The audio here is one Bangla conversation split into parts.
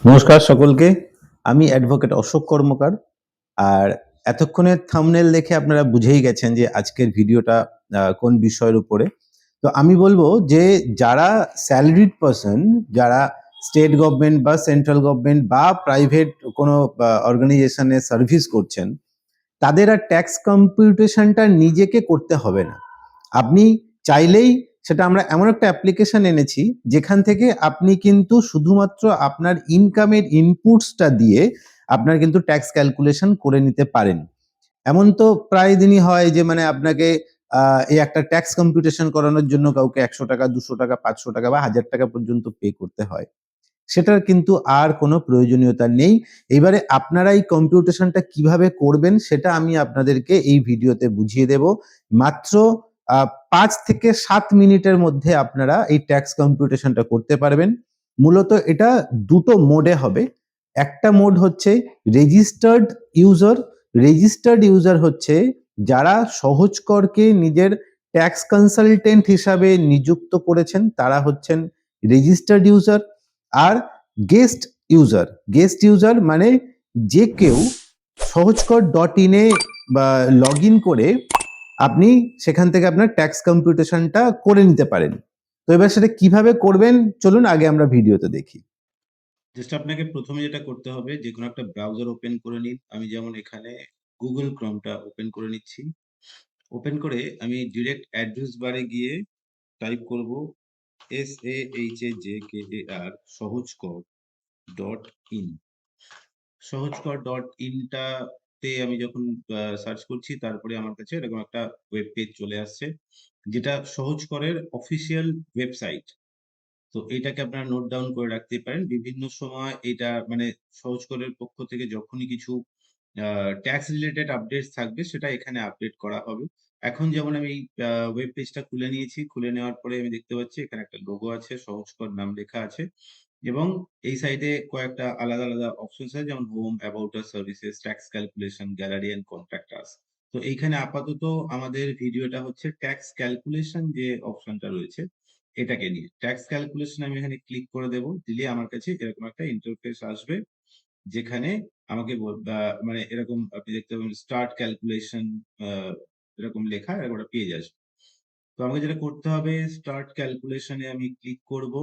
নমস্কার সকলকে। আমি অ্যাডভোকেট অশোক কর্মকার। আর এতক্ষণে থাম্বনেল দেখে আপনারা বুঝেই গেছেন যে আজকের ভিডিওটা কোন বিষয়ের উপরে। তো আমি বলবো যে যারা স্যালারিড পারসন, যারা স্টেট গভর্নমেন্ট বা সেন্ট্রাল গভর্নমেন্ট বা প্রাইভেট কোনো অর্গানাইজেশনে সার্ভিস করছেন, তাদের আর ট্যাক্স কম্পিউটেশনটা নিজেকে করতে হবে না। আপনি চাইলেই সেটা আমরা এমন একটা অ্যাপ্লিকেশন এনেছি যেখান থেকে আপনি কিন্তু শুধুমাত্র আপনার ইনকামের ইনপুটসটা দিয়ে আপনার কিন্তু ট্যাক্স ক্যালকুলেশন করে নিতে পারেন। এমন তো প্রায় দিনই হয় যে মানে আপনাকে এই একটা ট্যাক্স কম্পিউটেশন করানোর জন্য কাউকে ১০০ টাকা, ২০০ টাকা, ৫০০ টাকা বা ১০০০ টাকা পর্যন্ত পে করতে হয়। সেটার কিন্তু আর কোনো প্রয়োজনীয়তা নেই। এবারে আপনারা এই কম্পিউটেশনটা কিভাবে করবেন সেটা আমি আপনাদেরকে এই ভিডিওতে বুঝিয়ে দেব। মাত্র ৫ থেকে ৭ মিনিটের মধ্যে আপনারা এই ট্যাক্স কম্পিউটেশনটা করতে পারবেন। মূলত এটা দুটো মোডে হবে। একটা মোড হচ্ছে রেজিস্টার্ড ইউজার। রেজিস্টার্ড ইউজার হচ্ছে যারা সহজ করকে নিজের ট্যাক্স কনসালটেন্ট হিসাবে নিযুক্ত করেছেন, তারা হচ্ছেন রেজিস্টার্ড ইউজার। আর গেস্ট ইউজার মানে যে কেউ সহজকর.in এ বা লগ ইন করে আপনি সেখান থেকে আপনার ট্যাক্স কম্পিউটেশনটা করে নিতে পারেন। তো এবার সেটা কিভাবে করবেন চলুন আগে আমরা ভিডিওতে দেখি। জাস্ট আপনাকে প্রথমে যেটা করতে হবে, যে কোনো একটা ব্রাউজার ওপেন করে নিন। আমি যেমন এখানে গুগল ক্রোমটা ওপেন করে নিচ্ছি। ওপেন করে আমি ডিরেক্ট অ্যাড্রেস বারে গিয়ে টাইপ করব SAHAJKAR সহজকর ডট ইন। সহজকর ডট ইনটাতে আমি যখন সার্চ করছি, তারপরে আমার কাছে এরকম একটা ওয়েব পেজ চলে আসছে, যেটা সহজকরের অফিসিয়াল ওয়েবসাইট। তো এটাকে আপনারা নোট ডাউন করে রাখতে পারেন। বিভিন্ন সময় এটা মানে সহজকরের পক্ষ থেকে যখনই কিছু ট্যাক্স রিলেটেড আপডেটস থাকবে, সেটা এখানে আপডেট করা হবে। এখন যেমন আমি ওয়েব পেজটা খুলে নিয়েছি। খুলে নেওয়ার পরে আমি দেখতে পাচ্ছি এখানে একটা লোগো আছে, সহজকর নাম লেখা আছে, এবং এই সাইডে কয়েকটা আলাদা আলাদা অপশনস আছে, যেমন home, about us, services, tax calculation, gallery and contact us. তো এইখানে আপাতত আমাদের ভিডিওটা হচ্ছে ট্যাক্স ক্যালকুলেশন যে অপশনটা রয়েছে এটাকে নিয়ে। ট্যাক্স ক্যালকুলেশন আমি এখানে ক্লিক করে দেব। দিলে আমার কাছে এরকম একটা ইন্টারফেস আসবে, যেখানে আমাকে মানে এরকম আপনি দেখতে পাবেন স্টার্ট ক্যালকুলেশন এরকম লেখা, এরকম একটা পেজ আসবে। তো আমাকে যেটা করতে হবে, স্টার্ট ক্যালকুলেশনে আমি ক্লিক করব।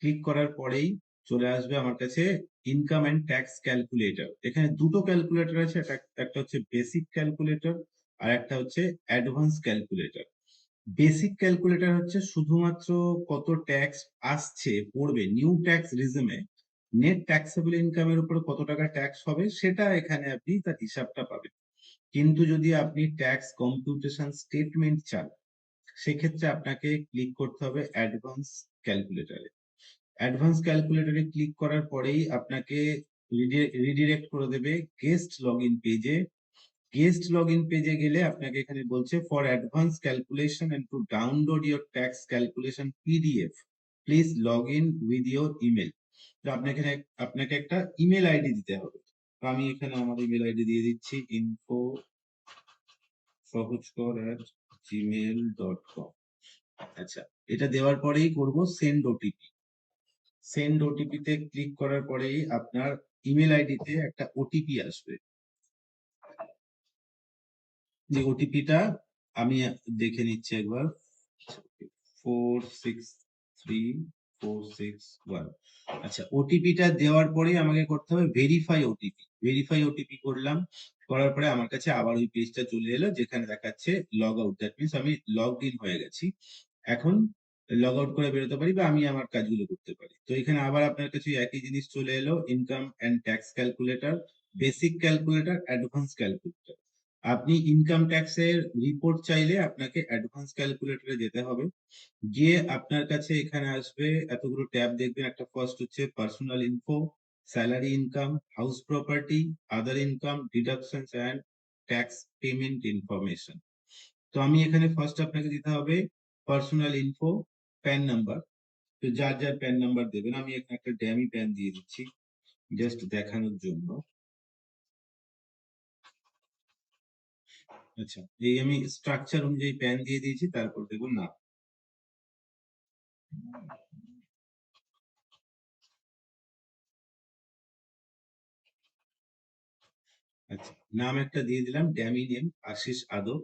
ক্লিক করার পরেই চলে আসবে আমার কাছে ইনকাম এন্ড ট্যাক্স ক্যালকুলেটর। এখানে দুটো ক্যালকুলেটর আছে, একটা হচ্ছে বেসিক ক্যালকুলেটর, আর একটা হচ্ছে অ্যাডভান্স ক্যালকুলেটর। বেসিক ক্যালকুলেটর হচ্ছে শুধুমাত্র কত ট্যাক্স আসছে পড়বে নিউ ট্যাক্স রিজিমে, নেট ট্যাক্সেবল ইনকামের উপরে কত টাকা ট্যাক্স হবে, সেটা এখানে আপনি তার হিসাবটা পাবেন। কিন্তু যদি আপনি ট্যাক্স কম্পিউটেশন স্টেটমেন্ট চান, সেক্ষেত্রে আপনাকে ক্লিক করতে হবে অ্যাডভান্স ক্যালকুলেটরে। অ্যাডভান্স ক্যালকুলেটরে ক্লিক করার পরেই আপনাকে রিডিরেক্ট করে দেবে গেস্ট লগ ইন পেজে। গেস্ট লগ ইন পেজে গেলে আপনাকে এখানে বলছে for advance calculation and to download your tax calculation PDF please log in with your email. তো আপনাকে একটা ইমেল আইডি দিতে হবে। তো আমি এখানে আমার ইমেল আইডি দিয়ে দিচ্ছি, info@gmail.com। আচ্ছা, এটা দেওয়ার পরেই করব সেন্ড ওটিপি। সেন্ড ওটিপি তে ক্লিক করার পরেই আপনার ইমেল আইডিতে একটা ওটিপি আসবে। যে ওটিপিটা আমি দেখে নিচ্ছি একবার। 463461। আচ্ছা, ওটিপিটা দেওয়ার পরেই আমাকে করতে হবে ভেরিফাই ওটিপি। ভেরিফাই ওটিপি করলাম। করার পরে আমার কাছে আবার ওই পেজটা চলে এলো, যেখানে দেখাচ্ছে লগ আউট। দ্যাট মিনস আমি লগ ইন হয়ে গেছি। এখন লগ আউট করে বেরোতে পারি বা আমি আমার কাজগুলো করতে পারি। তো এখানে আবার আপনার কাছে একই জিনিস চলে এলো, income and tax calculator, basic calculator, advance calculator. আপনি ইনকাম ট্যাক্সের রিপোর্ট চাইলে আপনাকে অ্যাডভান্স ক্যালকুলেটরে যেতে হবে। গিয়ে আপনার কাছে এখানে আসবে এতগুলো ট্যাব দেখবেন। একটা ফার্স্ট হচ্ছে personal info, salary income, house property, other income, deductions and tax payment information. তো আমি এখানে ফার্স্ট আপনাকে দিতে হবে পার্সোনাল ইনফো, প্যান নাম্বার। তো যার যার প্যান নাম্বার দেবেন, আমি এখানে একটা ড্যামি প্যান দিয়ে দিচ্ছি জাস্ট দেখানোর জন্য। আচ্ছা, এই আমি স্ট্রাকচার অনুযায়ী প্যান দিয়ে দিয়েছি, তারপর দেবো না। আচ্ছা, নাম একটা দিয়ে দিলাম, ড্যামি নেম আশিস আদব।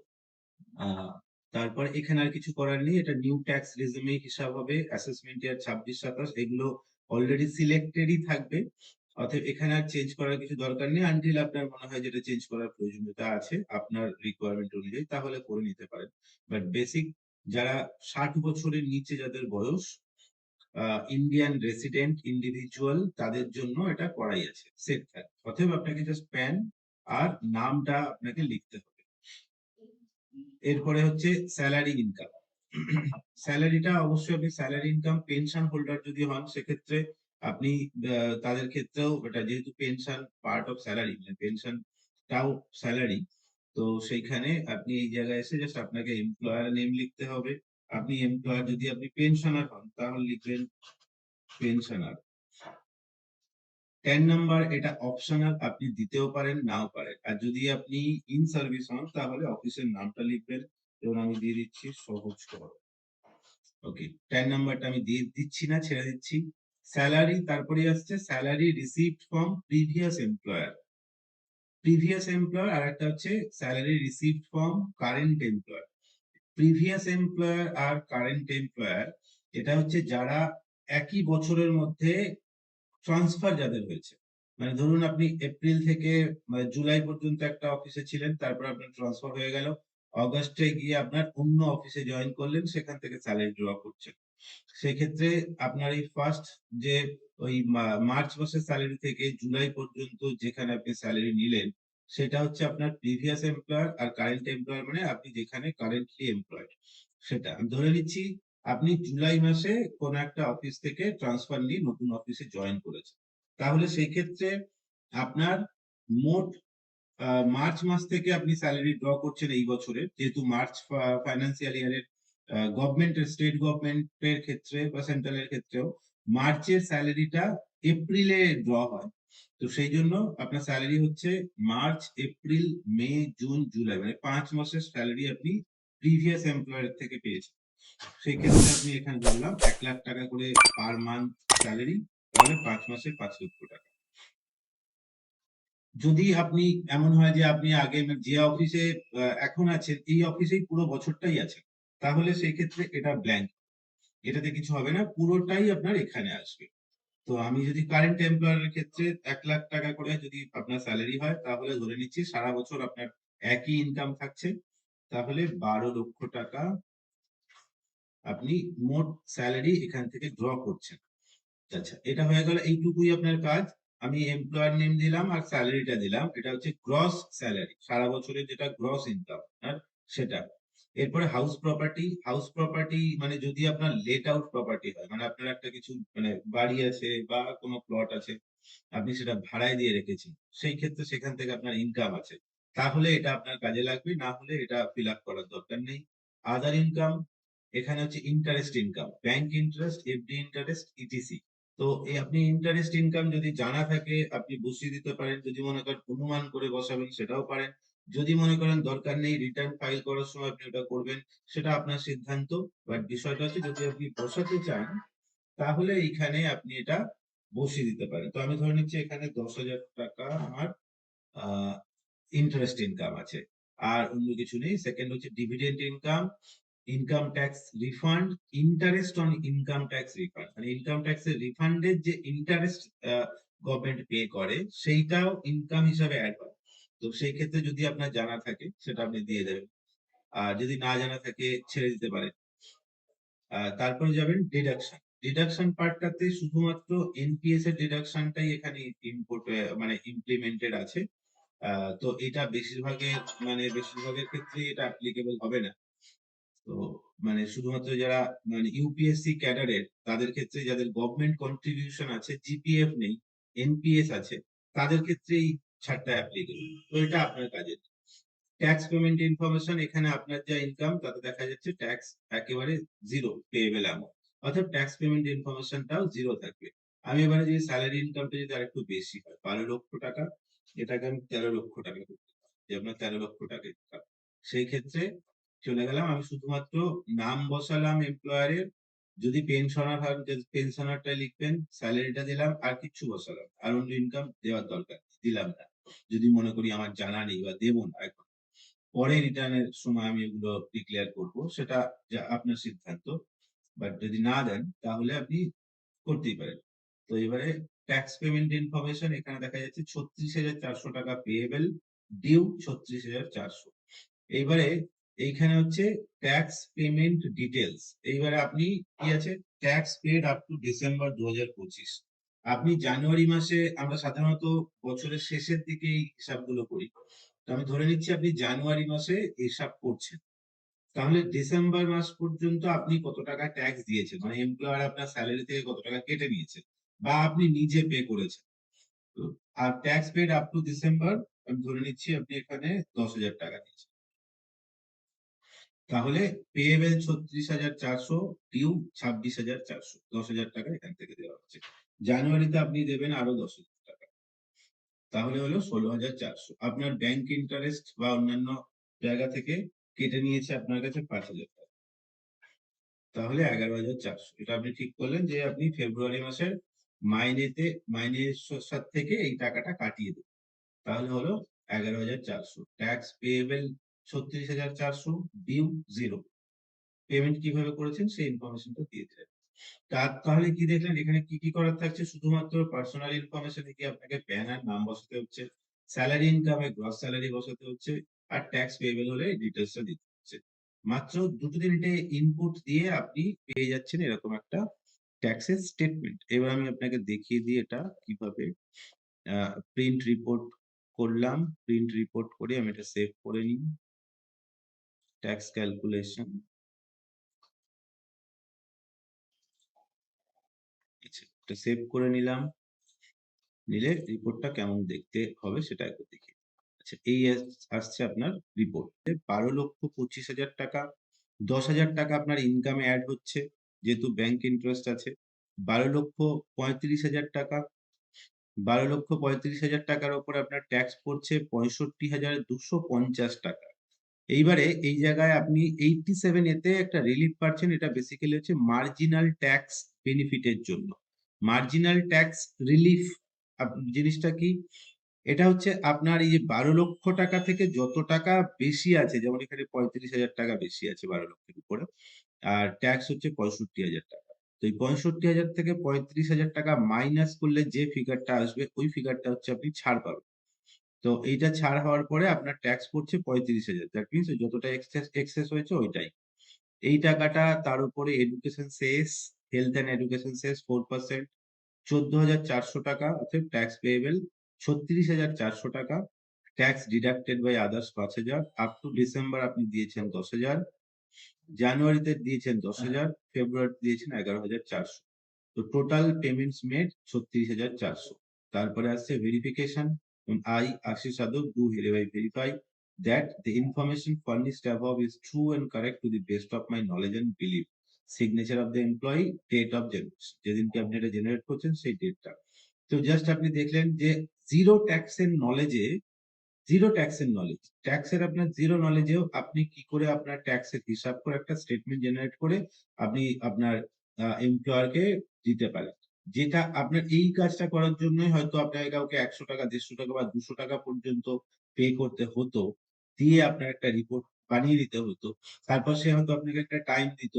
তারপর এখানে আর কিছু করার নেই, এটা নিউ ট্যাক্স রেজিউমে হিসাব হবে। অ্যাসেসমেন্ট ইয়ার 26-27 এগুলো অলরেডি সিলেক্টেডই থাকবে, অতএব এখানে আর চেঞ্জ করার কিছু দরকার নেই আনটিল আপনার মনে হয় যেটা চেঞ্জ করার প্রয়োজনীয়তা আছে আপনার রিকোয়ারমেন্ট অনুযায়ী, তাহলে করে নিতে পারেন। বাট বেসিক যারা 60 বছরের নিচে যাদের বয়স, ইন্ডিয়ান রেসিডেন্ট ইন্ডিভিজুয়াল, তাদের জন্য এটা করাই আছে, সেট থাকে। অতএব আপনাকে জাস্ট প্যান আর নামটা আপনাকে লিখতে হবে। এরপরে হচ্ছে স্যালারি ইনকাম। স্যালারিটা অবশ্যই আপনি স্যালারি ইনকাম পেনশন হোল্ডার যদি হন সেক্ষেত্রে আপনি তাদের ক্ষেত্রেও এটা যেহেতু পেনশন পার্ট অফ স্যালারি, মানে পেনশনটাও স্যালারি, তো সেইখানে আপনি এই জায়গায় এসে জাস্ট আপনাকে এমপ্লয়ার নেম লিখতে হবে। আপনি এমপ্লয়ার যদি আপনি পেনশনার হন তাহলে লিখবেন পেনশনার। 10 নাম্বার এটা অপশনাল, আপনি দিতেও পারেন নাও পারেন। আর যদি আপনি ইন সার্ভিস হন তাহলে অফিসের নামটা লিখবেন, যেমন আমি দিয়ে দিচ্ছি সহজ কর। ওকে, 10 নাম্বারটা আমি দিয়ে দিচ্ছি না, ছেড়ে দিচ্ছি। স্যালারি, তারপরে আসছে salary received from previous employer. Previous employer আর একটা হচ্ছে salary received from current employer. Previous employer আর কারেন্ট এমপ্লয়ার এটা হচ্ছে যারা একই বছরের মধ্যে ট্রান্সফার যাদের হয়েছে। মানে ধরুন আপনি এপ্রিল থেকে জুলাই পর্যন্ত একটা অফিসে ছিলেন, তারপর আপনার ট্রান্সফার হয়ে গেল, অগাস্টে গিয়ে আপনার অন্য অফিসে জয়েন করলেন, সেখান থেকে স্যালারি ড্র করছেন। সেক্ষেত্রে আপনার এই ফার্স্ট যে ওই মার্চ মাসের স্যালারি থেকে জুলাই পর্যন্ত যেখানে আপনি স্যালারি নিলেন, সেটা হচ্ছে আপনার প্রিভিয়াস এমপ্লয়ার। আর কারেন্ট এমপ্লয়ার মানে আপনি যেখানে কারেন্টলি এমপ্লয়েড। সেটা আমি ধরে নিচ্ছি আপনি জুলাই মাসে কোন একটা অফিস থেকে ট্রান্সফার নিয়ে নতুন অফিসে জয়েন করেছেন, তাহলে সেই ক্ষেত্রে আপনার মোট মার্চ মাস থেকে আপনি স্যালারি ড্র করছেন এই বছরে, যেহেতু মার্চ ফাইন্যান্সিয়াল ইয়ারের গভর্নমেন্টের, স্টেট গভর্নমেন্টের ক্ষেত্রে বা সেন্ট্রালের ক্ষেত্রেও মার্চের স্যালারিটা এপ্রিলে ড্র হয়। তো সেই জন্য আপনার স্যালারি হচ্ছে মার্চ, এপ্রিল, মে, জুন, জুলাই, মানে 5 মাসের স্যালারি আপনি প্রিভিয়াস এমপ্লয়ার থেকে পেয়েছেন। সেই ক্ষেত্রে আপনি এখানে ধরলাম 1 লাখ টাকা করে পার মান্থ স্যালারি, তাহলে 5 মাসে 5 লক্ষ টাকা। যদি আপনি এমন হয় যে আপনি আগে যে অফিসে এখন আছেন এই অফিসেই পুরো বছরটাই আছেন, তাহলে সেই ক্ষেত্রে এটা ব্ল্যাঙ্ক, এটাতে কিছু হবে না, পুরোটাই আপনার এখানে আসবে। তো আমি যদি কারেন্ট এমপ্লয়ারের ক্ষেত্রে 1 লাখ টাকা করে যদি আপনার স্যালারি হয়, তাহলে ধরে নিচ্ছি সারা বছর আপনার একই ইনকাম থাকছে, তাহলে 12 লক্ষ টাকা আপনি মোট স্যালারি এখান থেকে ড্র করছেন। আচ্ছা, এটা হয়ে গেল, এইটুকুই আপনার কাজ। আমি এমপ্লয়ার নেম দিলাম আর স্যালারিটা দিলাম, এটা হচ্ছে গ্রস স্যালারি, সারা বছরের যেটা গ্রস ইনকাম আর সেটা। এরপরে হাউস প্রপার্টি। হাউস প্রপার্টি মানে যদি আপনার লেট আউট প্রপার্টি হয়, মানে আপনার একটা কিছু মানে বাড়ি আছে বা কোনো প্লট আছে, আপনি সেটা ভাড়ায় দিয়ে রেখেছেন, সেই ক্ষেত্রে সেখান থেকে আপনার ইনকাম আছে, তাহলে এটা আপনার কাজে লাগবে, না হলে এটা ফিল আপ করার দরকার নেই। আদার ইনকাম, এখানে হচ্ছে interest income, bank interest, FD interest, etc. তো এই আপনি ইন্টারেস্ট ইনকাম যদি জানা থাকে আপনি বসিয়ে দিতে পারেন, যদি মনে করেন অনুমান করে বসাবেন সেটাও পারেন, যদি মনে করেন দরকার নেই রিটার্ন ফাইল করার সময় আপনি ওটা করবেন, সেটা আপনার সিদ্ধান্ত। বাট বিষয়টা হচ্ছে যদি আপনি বসাতে চান তাহলে এইখানে আপনি এটা বসিয়ে দিতে পারেন। তো আমি ধরে নিচ্ছি এখানে 10,000 টাকা আমার ইন্টারেস্ট ইনকাম আছে, আর অন্য কিছু নেই। সেকেন্ড হচ্ছে dividend income, income tax refund, interest on income tax refund, মানে ইনকাম ট্যাক্সের রিফান্ডের যে ইন্টারেস্ট গভর্নমেন্ট পে করে সেইটাও ইনকাম হিসাবে অ্যাড হয়। তো সেই ক্ষেত্রে যদি আপনার জানা থাকে সেটা আপনি দিয়ে দেবেন, আর যদি না জানা থাকে ছেড়ে দিতে পারেন। তারপরে যাবেন ডিডাকশন। ডিডাকশন পার্টটাতে শুধুমাত্র এনপিএস এর ডিডাকশনটাই এখানে ইম্পোর্ট মানে ইমপ্লিমেন্টেড আছে। তো এটা বেশিরভাগের ক্ষেত্রে এটা অ্যাপ্লিকেবল হবে না। তো মানে শুধুমাত্র যারা মানে ইউপিএসসি ক্যাডারের, তাদের ক্ষেত্রে যাদের গভর্নমেন্ট কন্ট্রিবিউশন আছে, জিপিএফ নেই, এনপিএস আছে, তাদের ক্ষেত্রেই ছাড়টা অ্যাপ্লিকেবল। তো এটা আপনার কাজে। ট্যাক্স পেমেন্ট ইনফরমেশন, এখানে আপনার যা ইনকাম তাতে দেখা যাচ্ছে ট্যাক্স একেবারে জিরো পেয়েবল অ্যামাউন্ট, অর্থাৎ ট্যাক্স পেমেন্ট ইনফরমেশনটাও জিরো থাকবে। আমি এবারে যদি স্যালারি ইনকামটা যদি আরেকটু বেশি হয়, 12 লক্ষ টাকা, এটাকে আমি 13 লক্ষ টাকা করতে পারি, যে আপনার 13 লক্ষ টাকা ইনকাম। সেই ক্ষেত্রে চলে গেলাম, আমি শুধুমাত্র নাম বসালাম এমপ্লয়ারের, যদি পেনশনার হন পেনশনারটা লিখবেন, স্যালারিটা দিলাম, আর কিচ্ছু বসালাম, আর অন্য ইনকাম দেওয়ার দরকার দিলাম না। যদি মনে করি আমার জানা নেই বা দেবো না এখন, পরে রিটার্নের সময় আমি এগুলো ডিক্লেয়ার করব, সেটা আপনার সিদ্ধান্ত। বাট যদি না দেন তাহলে আপনি করতেই পারেন। তো এবারে ট্যাক্স পেমেন্ট ইনফরমেশন এখানে দেখা যাচ্ছে ৩৬,৪০০ টাকা পেয়েবল, ডিউ ৩৬,৪০০। এইবারে এইখানে হচ্ছে ট্যাক্স পেমেন্ট ডিটেলস। এইবারে আপনি কি আছে, tax paid up to December ২০২৫। আপনি জানুয়ারি মাসে, আমরা সাধারণত বছরের শেষের দিকেই হিসাবগুলো করি, তো আমি ধরে নিচ্ছি আপনি জানুয়ারি মাসে হিসাব করছেন, তাহলে ডিসেম্বর মাস পর্যন্ত আপনি কত টাকা ট্যাক্স দিয়েছেন, মানে এমপ্লয়ার আপনার স্যালারি থেকে কত টাকা কেটে নিয়েছে বা আপনি নিজে পে করেছেন। তো আর tax paid up to December আমি ধরে নিচ্ছি আপনি এখানে ১০,০০০ টাকা দিয়েছেন, তাহলে পেয়েবল ৩৬,৪০০, ডিউ ২৬,৪০০, ১০,০০০ টাকা এখান থেকে দেওয়া হচ্ছে। জানুয়ারিতে আপনি দেবেন আরো ১০,০০০ টাকা, তাহলে হলো ১৬,৪০০। আপনার ব্যাংক ইন্টারেস্ট বা অন্যান্য জায়গা থেকে কেটে নিয়েছে আপনার কাছে ৫,০০০ টাকা, তাহলে ১১,৪০০। এটা আপনি ঠিক করলেন যে আপনি ফেব্রুয়ারি মাসের মাইনের সাথে থেকে এই টাকাটা কাটিয়ে দেবেন, তাহলে হলো ১১,৪০০। ট্যাক্স পেয়েবল ৩৬,৪০০, ডিউ 0। পেমেন্ট কিভাবে করেছেন সেই ইনফরমেশনটা দিয়ে দিলেন। তাহলে কি দেখলেন এখানে কি কি করার থাকছে, শুধুমাত্র পার্সোনাল ইনফরমেশনে কি আপনাকে প্যান আর নাম বসাতে হচ্ছে, স্যালারি ইনকামে গ্রস স্যালারি বসাতে হচ্ছে, আর ট্যাক্স পেয়েবল হলে ডিটেলসটা দিতে হচ্ছে। মাত্র দুটো তিনটে ইনপুট দিয়ে আপনি পেয়ে যাচ্ছেন এরকম একটা ট্যাক্সের স্টেটমেন্ট। এবার আমি আপনাকে দেখিয়ে দিই এটা কিভাবে প্রিন্ট রিপোর্ট করলাম। প্রিন্ট রিপোর্ট করে আমি এটা সেভ করে নিই, ট্যাক্স ক্যালকুলেশন। এটা সেভ করে নিলাম, নিলে রিপোর্টটা কেমন দেখতে হবে সেটা একবার দেখি। আচ্ছা, এই আসছে আপনার রিপোর্ট। ১২,২৫,০০০ টাকা, ১০,০০০ টাকা আপনার ইনকামে অ্যাড হচ্ছে যেহেতু ব্যাংক ইন্টারেস্ট আছে। ১২,৩৫,০০০ টাকা, ১২,৩৫,০০০ টাকার উপর আপনার ট্যাক্স পড়ছে ৬৫,২৫০ টাকা। এইবারে এই জায়গায় আপনি 87 এতে একটা রিলিফ পাচ্ছেন, এটা বেসিক্যালি হচ্ছে মার্জিনাল ট্যাক্স বেনিফিটের জন্য। মার্জিনাল ট্যাক্স রিলিফ জিনিসটা কি? এটা হচ্ছে আপনার এই যে ১২,০০,০০০ টাকা থেকে যত টাকা বেশি আছে, যেমন এখানে ৩৫,০০০ টাকা বেশি আছে ১২,০০,০০০ উপরে, আর ট্যাক্স হচ্ছে ৬৫,০০০ টাকা। তো এই ৬৫,০০০ থেকে ৩৫,০০০ টাকা মাইনাস করলে যে ফিগারটা আসবে ওই ফিগারটা হচ্ছে আপনি ছাড় পাবেন। তো এইটা ছাড় হওয়ার পরে আপনার ট্যাক্স পড়ছে ৩৫,০০০। দ্যাট মিনস যতটা এক্সেস হয়েছে ওইটাই। এই টাকাটা তার উপরে education cess, health and education cess 4%, ১৪,৪০০ টাকা অর্থাৎ ট্যাক্স পেয়েবল ৩৬,৪০০ টাকা, ট্যাক্স ডিডাক্টেড বাই আদার্স ৫,০০০, আপ টু ডিসেম্বর আপনি দিয়েছেন ১০,০০০, জানুয়ারিতে দিয়েছেন ১০,০০০, ফেব্রুয়ারিতে দিয়েছেন ১১,৪০০। তো টোটাল পেমেন্টস মেড ৩৬,৪০০। তারপরে আসছে verification. I, Ashish Sadhu, do hereby verify that the information furnished above is true and correct to the best of my knowledge and belief. Signature of the employee, date of generation, যেদিনকে আপনি এটা জেনারেট করছেন সেই ডেটটা। তো জাস্ট আপনি দেখলেন যে জিরো ট্যাক্স এর নলেজে, জিরো ট্যাক্স এর নলেজ, ট্যাক্সের আপনার জিরো নলেজেও আপনি কি করে আপনার ট্যাক্সের হিসাব করে একটা স্টেটমেন্ট জেনারেট করে আপনি আপনার এমপ্লয়ারকে দিতে পারেন। যেটা আপনার এই কাজটা করার জন্যই হয়তো আপনাকে কাউকে ১০০ টাকা, ১৫০ টাকা বা ২০০ টাকা পর্যন্ত পে করতে হতো, দিয়ে আপনার একটা রিপোর্ট বানিয়ে দিতে হতো। তারপর সে হয়তো আপনাকে একটা টাইম দিত,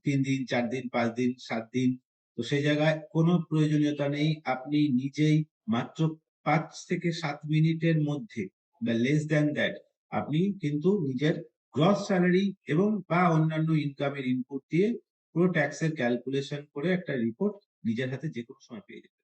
৩ দিন, ৪ দিন, ৫ দিন, ৭ দিন। তো সেই জায়গায় কোনো প্রয়োজনীয়তা নেই, আপনি নিজেই মাত্র ৫ থেকে ৭ মিনিটের মধ্যে বা লেস দ্যান দ্যাট আপনি কিন্তু নিজের গ্রস স্যালারি এবং বা অন্যান্য ইনকামের ইনপুট দিয়ে পুরো ট্যাক্সের ক্যালকুলেশন করে একটা রিপোর্ট নিজের হাতে যেকোনো সময় পেয়ে যাবেন।